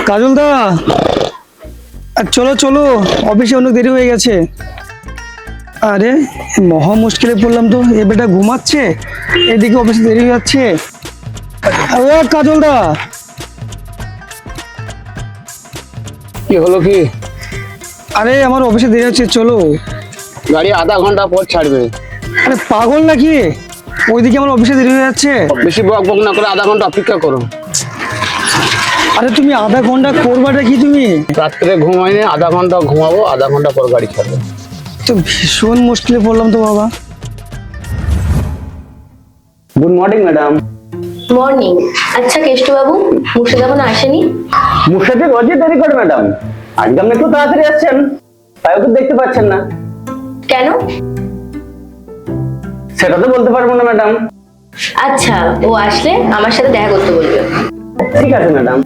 কাজল দা, চলো চলো, অফিসে অনেক দেরি হয়ে গেছে। আরে মহা মুশকিলে পড়লাম তো, এ বেটা ঘুমাচ্ছে, এদিকে অফিসে দেরি হয়ে যাচ্ছে। ও কাজল দা, কি হলো কি? আরে আমার অফিসে দেরি হচ্ছে, চলো। গাড়ি আধা ঘন্টা পর ছাড়বে। আরে পাগল নাকি, ওইদিকে আমার অফিসে দেরি হয়ে যাচ্ছে। বেশি বক বক না করে আধা ঘন্টা অপেক্ষা করো। আরে তুমি আধা ঘন্টা করবাটা কি তুমি? রাত্রে ঘুমাইনি, আধা ঘন্টা ঘুমাবো, আধা ঘন্টা পর গাড়ি ছাড়বে। তো ভীষণ মুশকিলে পড়লাম তো বাবা। Good morning madam. মর্নিং। আচ্ছা কেষ্টু বাবু, মুর্শিদ এখনো আসেনি? মুর্শিদ রোজই দেরি করে ম্যাডাম, আজকে আপনি একটু তাড়াতাড়ি আসছেন, তাই ওকে দেখতে পাচ্ছেন না। কেন? সেটা তো বলতে পারবো না ম্যাডাম। আচ্ছা, ও আসলে আমার সাথে দেখা করতে বলবে। ঠিক আছে ম্যাডাম।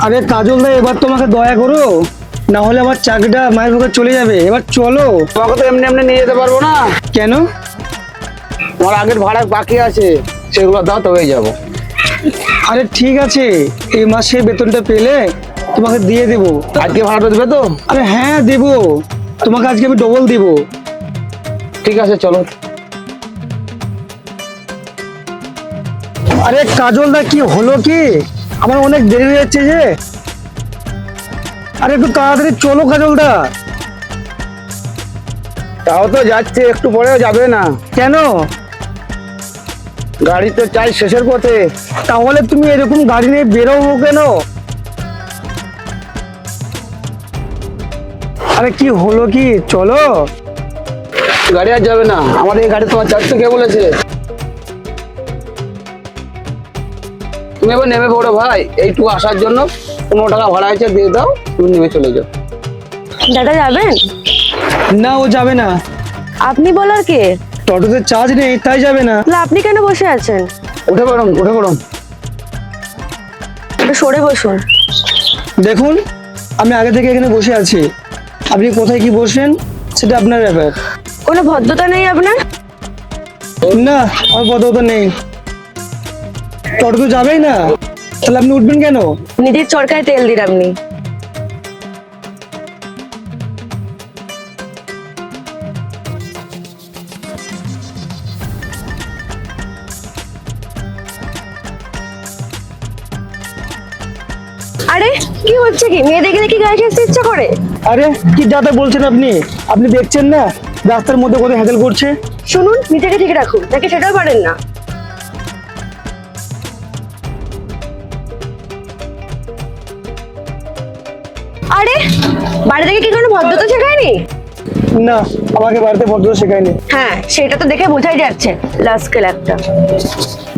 আরে কাজল দা, এবার তোমাকে দয়া করো, না হলে আমার চাকরিটা মায়ের মুখে চলে যাবে। এবার চলো। তোমাকে তো এমনি এমনি নিয়ে যেতে পারবো না, কেন? তোমার আগের ভাড়া বাকি আছে, সেগুলো দাও তবেই যাবো। আরে ঠিক আছে, এই মাসে বেতনটা পেলে তোমাকে দিয়ে দেবো। আজকে ভাড়াটা দেবে তো? আরে হ্যাঁ দেবো, তোমাকে আজকে আমি ডবল দেবো। ঠিক আছে চলো। আরে কাজল দা, কি হলো কি, আমার অনেক দেরি হয়ে যাচ্ছে যে। আরে একটু তাড়াতাড়ি চলো কাজল দা। তাও তো যাচ্ছে, একটু পরেও যাবে না। কেন? গাড়ি তো চাই শেষের পথে। তাহলে তুমি এরকম গাড়ি নিয়ে বেরোবো কেন? আরে কি হলো কি, চলো। গাড়ি আর যাবে না, আমাদের এই গাড়ি তোমার চাচ্ছে কে বলেছে? তুমি এবার নেমে পড়ো ভাই, এইটুকু আসার জন্য 15 টাকা ভাড়া আছে, দিয়ে দাও, তুমি নেমে চলে যাও। দাদা যাবেন? না, ও যাবে না, আপনি বলার কে? টোটোতে চার্জ নেই তাই যাবে না। তাহলে আপনি কেন বসে আছেন? উঠে পড়ুন, উঠে পড়ুন। একটু সরে বসুন। দেখুন, আমি আগে থেকে এখানে বসে আছি, আপনি কোথায় কি বসেন সেটা আপনার ব্যাপার। কোনো ভদ্রতা নেই আপনার? না, আমার পদ্ধতি নেই। টোটো তো যাবেই না, তাহলে আপনি উঠবেন কেন? নিজের চরকায় তেল দিন আপনি। আরে কি হচ্ছে কি, মেয়ে দেখে দেখি গায়ে খেতে ইচ্ছা করে? আরে কি যাতা বলছেন আপনি, আপনি দেখছেন না রাস্তার মধ্যে কোথায় হ্যান্ডেল করছে। শুনুন, নিজেকে ঠিক রাখুন, নাকি সেটাও পারেন না? আরে বাড়ি থেকে কি কোনো ভদ্রতা শেখায়নি? না, আমাকে বাড়িতে ভদ্রতা শেখায়নি। হ্যাঁ, সেটা তো দেখে বোঝাই যাচ্ছে, লাস্কেল একটা।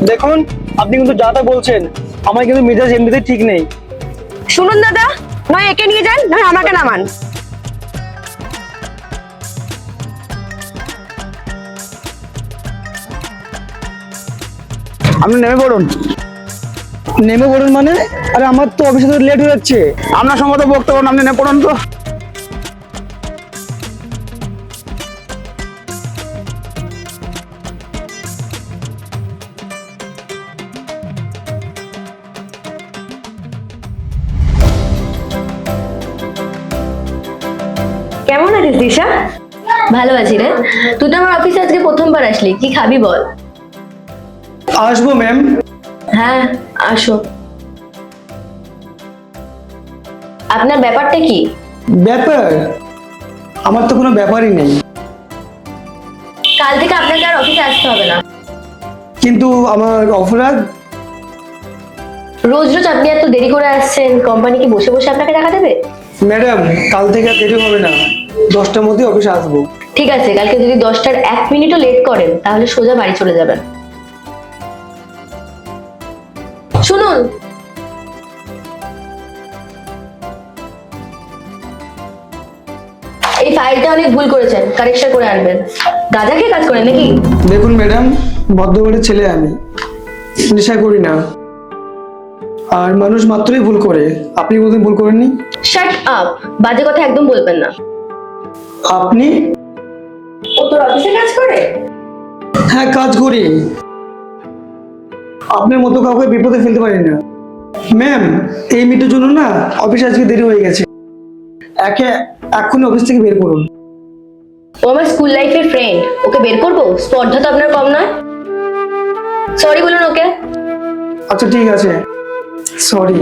দেখুন, আপনি কিন্তু যাতা বলছেন, আমার কিন্তু মেজাজ এমনিতে ঠিক নেই। শুনুন দাদা, নয় একে নিয়ে যান, নয় আমাকে নামান। আপনি নেমে পড়ুন। নেমে পড়ুন মানে? আরে আমার তো অফিসে তো লেট হয়ে যাচ্ছে। আপনার সম্মত বক্তব্য, আপনি নেমে পড়ুন তো। কেমন আছিস দিশা? ভালো আছি রে। তুই তো আমার অফিসে আজকে প্রথমবার আসলি, কি খাবি বল? আসবো ম্যাম। হ্যাঁ আসো। আপনার ব্যাপারটা কি? ব্যাপার? আমার তো কোনো ব্যাপারই নেই। কাল থেকে আপনাকে আর অফিসে আসতে হবে না। কিন্তু আমার অপরাধ? রোজ রোজ আপনি এত দেরি করে আসছেন, কোম্পানি কি বসে বসে আপনাকে টাকা দেবে? ম্যাডাম, কাল থেকে আর দেরি হবে না, 10টার মধ্যে অফিসে আসবো। ঠিক আছে, কালকে যদি 10টার 1 মিনিটও লেট করেন তাহলে সোজা বাড়ি চলে যাবেন। শুনুন, এই ফাইলটা অনেক ভুল করেছেন, কারেকশন করে আনবেন। গাঁজা খেয়ে কাজ করেন নাকি? দেখুন ম্যাডাম, ভদ্রঘরের ছেলে আমি, নেশা করি না, আর মানুষ মাত্রই ভুল করে, আপনি কোনোদিন ভুল করেননি। শাট আপ, বাজে কথা একদম বলবেন না। আপনি? ও তোর অফিসে কাজ করে? হ্যাঁ, কাজ করি। আপনার মতো কাউকে বিপদে ফেলতে পারি না। ম্যাম, এই মিটের জন্য না অফিসে আজকে দেরি হয়ে গেছে। এক্ষুনি অফিস থেকে বের করুন। ও আমার স্কুল লাইফের ফ্রেন্ড, ওকে বের করবো? স্পর্ধা তো আপনার কম নয়। সরি বলুন ওকে। আচ্ছা ঠিক আছে, সরি।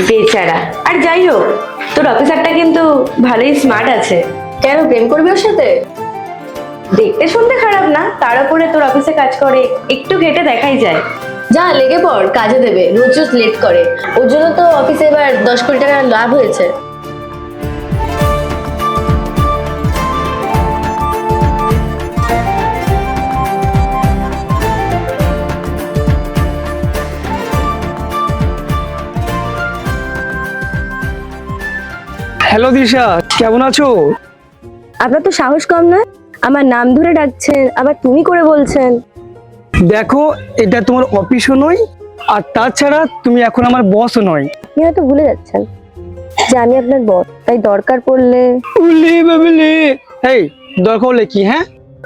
বেচারা। আর যাই হোক, তোর অফিসারটা কিন্তু ভালোই স্মার্ট আছে। কেন, প্রেম করবি ওর সাথে? দেখতে শুনতে খারাপ না, তার উপরে তোর অফিসে কাজ করে, একটু ঘেটে দেখাই যায়। যা, লেগে পড়, কাজে দেবে। রোজ রোজ লেট করে, ওর জন্য তো অফিসে এবার 10 কোটি টাকার লাভ হয়েছে। হ্যালো দিশা, কেমন আছো? আপনার তো সাহস কম না, আমার নাম ধরে ডাকছেন, আবার তুমি করে বলছেন। দেখো, এটা তোমার অফিসও নয়, আর তাছাড়া তুমি এখন আমার বসও নয়। আপনি হয়তো ভুলে যাচ্ছেন যে আমি আপনার বস, তাই দরকার পড়লে। এই, দরকার হলে কি? হ্যাঁ,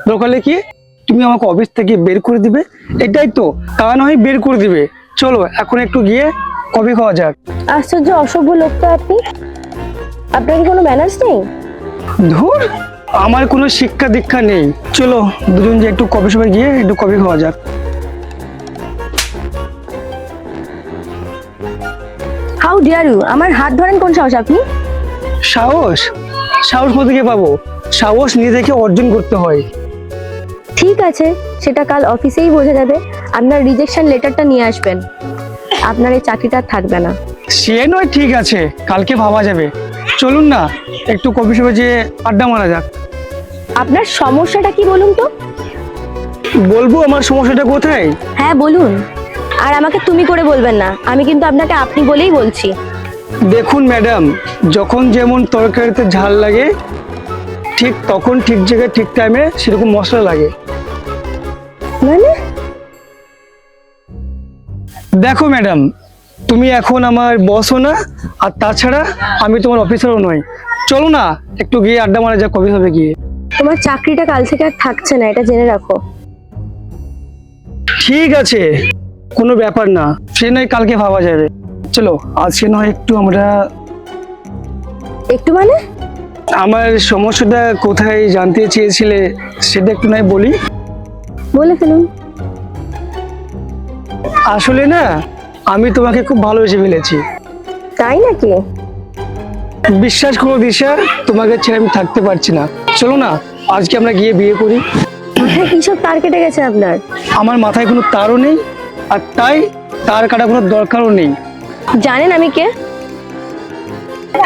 দরকার হলে কি তুমি আমাকে অফিস থেকে বের করে দিবে? এটাই তো, তা নয় বের করে দিবে। চলো এখন একটু গিয়ে কফি খাওয়া যাক। আশ্চর্য অসভ্য লোক তো আপনি। আপনার কি কোনো ম্যানার্স নেই? ধুর, আমার কোনো শিক্ষা দীক্ষা নেই। চলো দুজন যে একটু কফি শপে গিয়ে একটু কফি খাওয়া যাক। How dare you! আমার হাত ধরেন কোন সাহস আপনি? সাহস? সাহস কোথা থেকে পাবো? সাহস নিজে থেকে অর্জন করতে হয়। ঠিক আছে, সেটা কাল অফিসেই বোঝা যাবে। আপনার রিজেকশন লেটারটা নিয়ে আসবেন, আপনার এই চাকরিটা আর থাকবে না। সে নয়, ঠিক আছে, কালকে ভাবা যাবে। চলুন না একটু কফি শপে যেয়ে আড্ডা মারা যাক। আপনার সমস্যাটা কি বলুন তো? বলবো আমার সমস্যাটা কোথায়? হ্যাঁ বলুন, আর আমাকে তুমি করে বলবেন না, আমি কিন্তু আপনাকে আপনি বলেই বলছি। দেখুন ম্যাডাম, যখন যেমন তরকারিতে ঝাল লাগে, ঠিক তখন ঠিক জায়গায় ঠিক টাইমে সেরকম মশলা লাগে। মানে? দেখো ম্যাডাম, তুমি এখন আমার বসও না, আর তাছাড়া আমি তোমার অফিসারও নই। চলো না একটু গিয়ে আড্ডা মারা যাক কফি শপে গিয়ে। তোমার চাকরিটা কাল থেকে আর থাকছে না, এটা জেনে রাখো। ঠিক আছে, কোনো ব্যাপার না, সে নয় কালকে ভাবা যাবে। চলো আজকে নয় একটু আমরা। একটু মানে? আমার সমস্যাটা কোথায় জানতে চেয়েছিলে সেটা একটু নয় বলি। বলে ফেলুন। আসলে না, আমি তোমাকে খুব ভালোবেসে ফেলেছি। তাই নাকি? বিশ্বাস করো দিশা, তোমাকে ছেড়ে আমি থাকতে পারছি না। চলো না আজকে আমরা গিয়ে বিয়ে করি। হ্যাঁ, কিসব তার কেটে গেছে আপনার? আমার মাথায় কোনো তারও নেই, আর তাই তার কাটা কোনো দরকারও নেই। জানেন আমি কে?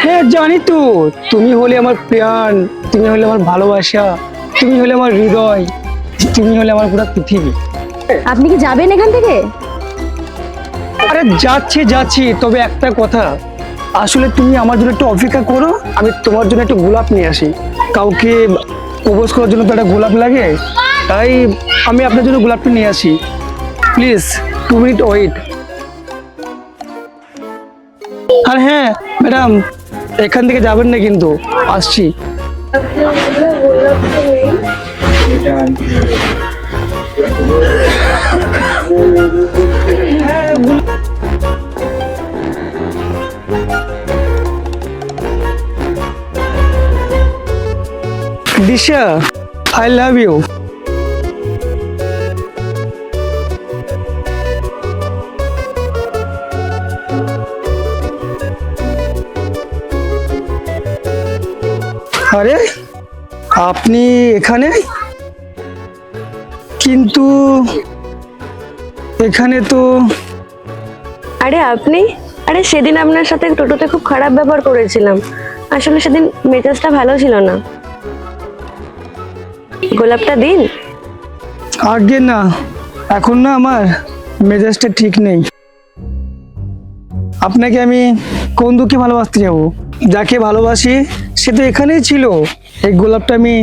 হ্যাঁ জানি তো, তুমি হলে আমার প্রাণ, তুমি হলে আমার ভালোবাসা, তুমি হলে আমার হৃদয়, তুমি হলে আমার পুরো পৃথিবী। আপনি কি যাবেন এখান থেকে? আরে যাচ্ছি যাচ্ছি, তবে একটা কথা, আসলে তুমি আমার জন্য একটু অপেক্ষা করো, আমি তোমার জন্য একটু গোলাপ নিয়ে আসি। কাউকে প্রপোজ করার জন্য তো একটা গোলাপ লাগে, তাই আমি আপনার জন্য গোলাপটা নিয়ে আসি। Please 2 minute wait. আর হ্যাঁ ম্যাডাম, এখান থেকে যাবেন না কিন্তু, আসছি। দিশা, আই লাভ ইউ। আরে আপনি এখানে? কিন্তু এখানে তো। আরে আপনি? আরে সেদিন আপনার সাথে টোটোতে খুব খারাপ ব্যবহার করেছিলাম, আসলে সেদিন মেজাজটা ভালো ছিল না। গোলাপটা দিন। আগে না, এখন না আমার মেজাজটা ঠিক নেই। আপনাকে আমি কোন দুঃখে ভালোবাসতে যাব? যাকে ভালোবাসি সে তো এখানেই ছিল। এই গোলাপটা আমি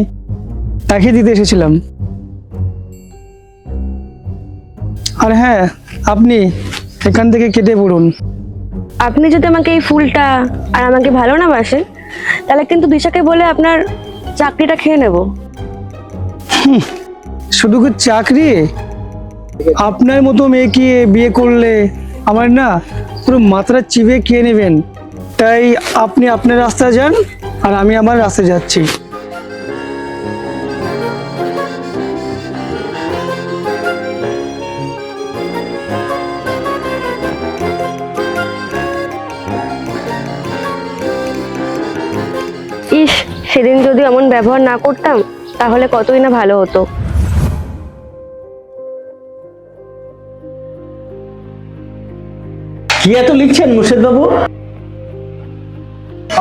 তাকে দিতে এসেছিলাম। আর হ্যাঁ, আপনি এখান থেকে কেটে পড়ুন। আপনি যদি আমাকে এই ফুলটা আর আমাকে ভালো না বাসেন, তাহলে কিন্তু দিশাকে বলে আপনার চাকরিটা খেয়ে নেব। শুধু কি চাকরি? আপনার মতো মেয়েকে বিয়ে করলে আমার না পুরো মাথাটা চিবিয়ে খেয়ে নেবেন। তাই আপনি আপনার রাস্তায় যান আর আমি আমার রাস্তায় যাচ্ছি। ইস, সেদিন যদি এমন ব্যবহার না করতাম তাহলে কতই না ভালো হতো। কি এত লিখছেন মুর্শেদ বাবু?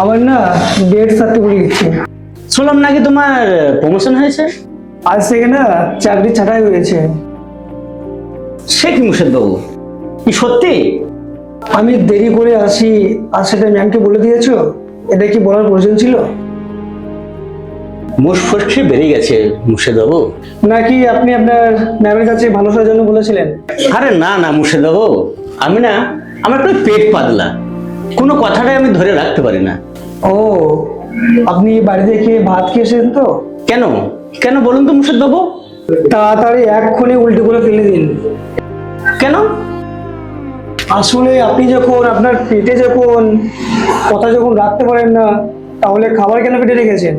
আমার না ডেট সার্টিফিকেট দিচ্ছে। শুনলাম নাকি তোমার প্রমোশন হয়েছে। আজ থেকে না চাকরি ছাঁটাই হয়েছে। সে কি মুর্শেদ বাবু, কি সত্যি? আমি দেরি করে আসি আর সেটা ম্যামকে বলে দিয়েছো, এটা কি বলার প্রয়োজন ছিল? মুশফুসকে বেরিয়ে গেছে মুর্শেদ বাবু। নাকি আপনি আপনার ম্যামের কাছে ভালো করার জন্য বলেছিলেন? আরে না না মুর্শেদ বাবু, আমি না, আমার একটু পেট পাতলা, কোনো কথাটাই আমি ধরে রাখতে পারি না। ও, আপনি বাড়িতে খেয়ে ভাত খেয়েছেন তো? কেন কেন বলুন তো মুর্শেদ বাবু। তাড়াতাড়ি এক্ষুনি উল্টো করে ফেলে দিন। কেন? আসলে আপনি যখন আপনার পেটে যখন কথা যখন রাখতে পারেন না, তাহলে খাবার কেন পেটে রেখেছেন?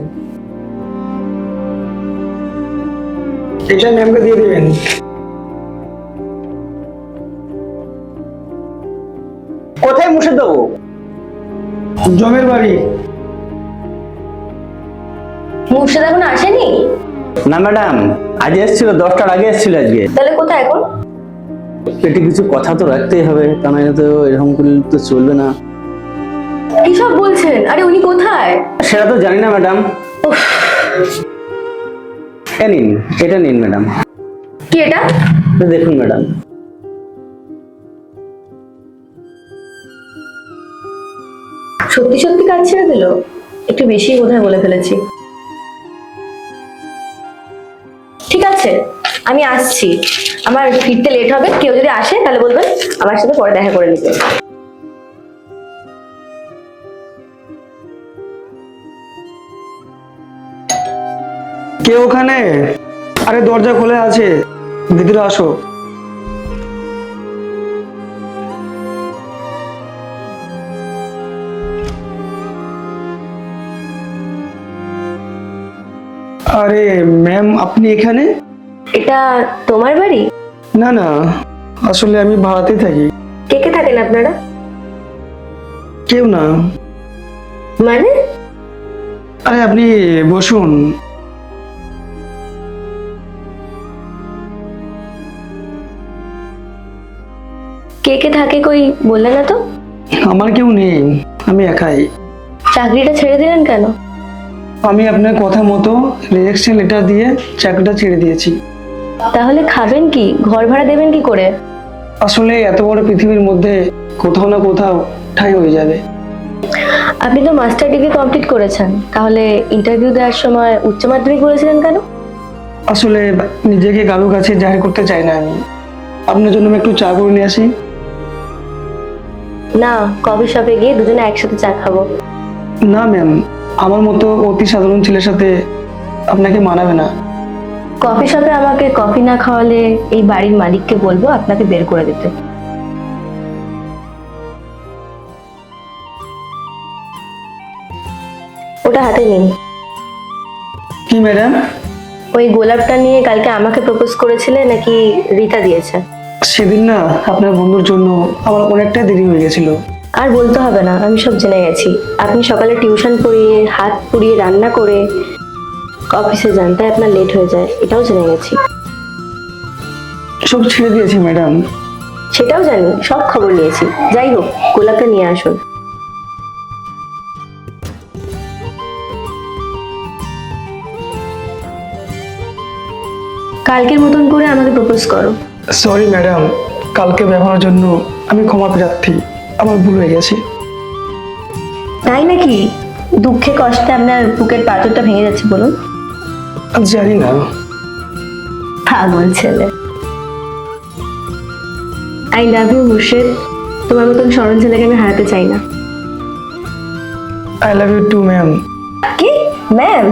এটা ম্যামকে দিয়ে দিবেন। কোথায় মুর্শেদ বাবু? জমের বাড়ি। মুর্শিদ এখন আসেনি? না ম্যাডাম, আজ এসেছিল, 10টার আগে এসেছিল আজকে। তাহলে কোথায় এখন? পেটে কিছু কথা তো রাখতেই হবে, তা নয় তো এরকম করলে তো চলবে না। কি সব বলছেন? আরে উনি কোথায়? সেটা তো জানি না ম্যাডাম। এ নিন, এটা নিন ম্যাডাম। কি এটা? দেখুন ম্যাডাম। সত্যি সত্যি কাজ ছেড়ে দিল? একটু বেশি বোধহয় বলে ফেলেছি। ঠিক আছে, আমি আসছি। আমার ফিরতে লেট হবে, কেউ যদি আসে তাহলে বলবেন আমার সাথে পরে দেখা করে নিতে। কে ওখানে? আরে দরজা খোলা আছে, ভিতরে আসো। আরে ম্যাম, আপনি এখানে? এটা তোমার বাড়ি? না না, আসলে আমি ভাড়াতেই থাকি। কে কে থাকেন আপনারা? কেউ না। মানে? আরে আপনি বসুন। কে কে থাকে কই বললে না তো? আমার কেউ নেই, আমি একাই। চাকরিটা ছেড়ে দিলেন কেন? আমি আপনার কথা মতো রিজেকশন লেটার দিয়ে চাকরিটা ছেড়ে দিয়েছি। তাহলে খাবেন কি? ঘর ভাড়া দেবেন কি করে? আসলে এত বড় পৃথিবীর মধ্যে কোথাও না কোথাও ঠাই হয়ে যাবে। আপনি তো মাস্টার ডিগ্রি কমপ্লিট করেছেন, তাহলে ইন্টারভিউ দেওয়ার সময় উচ্চ মাধ্যমিক বলেছিলেন কেন? আসলে নিজেকে কারো কাছে জাহির করতে চাই না আমি। আপনার জন্য আমি একটু চা করে নিয়ে আসি। না, কফি শপে গিয়ে দুজনে একসাথে চা খাবো। না ম্যাম, আমার মতো অতি সাধারণ ছেলের সাথে আপনাকে মানাবে না। কফি শপে আমাকে কফি না খাওয়ালে এই বাড়ির মালিককে বলবো আপনাকে বের করে দিতে। ওটা হাতে নিন। কি ম্যাডাম? ওই গোলাপটা নিয়ে কালকে আমাকে প্রপোজ করেছিলে নাকি রীতা দিয়েছে? সেদিন না আপনার বন্ধুর জন্য আমার অনেকটাই দেরি হয়ে গেছিল। আর বলতে হবে না, আমি সব জেনে গেছি। আপনি সকালে টিউশন পড়িয়ে হাত পুড়িয়ে রান্না করে অফিসে যান, তাই আপনার লেট হয়ে যায়, এটাও জেনে গেছি। সব ছেড়ে দিয়েছি ম্যাডাম। সেটাও জানি, সব খবর নিয়েছি। যাই হোক, গোলাপটা নিয়ে আসুন। কালকের মতন করে আমাকে প্রপোজ করো। সরি ম্যাডাম, কালকে ব্যবহারের জন্য আমি ক্ষমা প্রার্থী, আমার ভুল হয়ে গেছে। তাই নাকি? দুঃখে কষ্টে আপনার বুকের পাথরটা ভেঙে যাচ্ছে বলুন? জানি না। পাগল ছেলে। I love you Murshed. তোমার মতন স্মরণ ছেলেকে আমি হারাতে চাই না। I love you too ma'am. কি ম্যাম?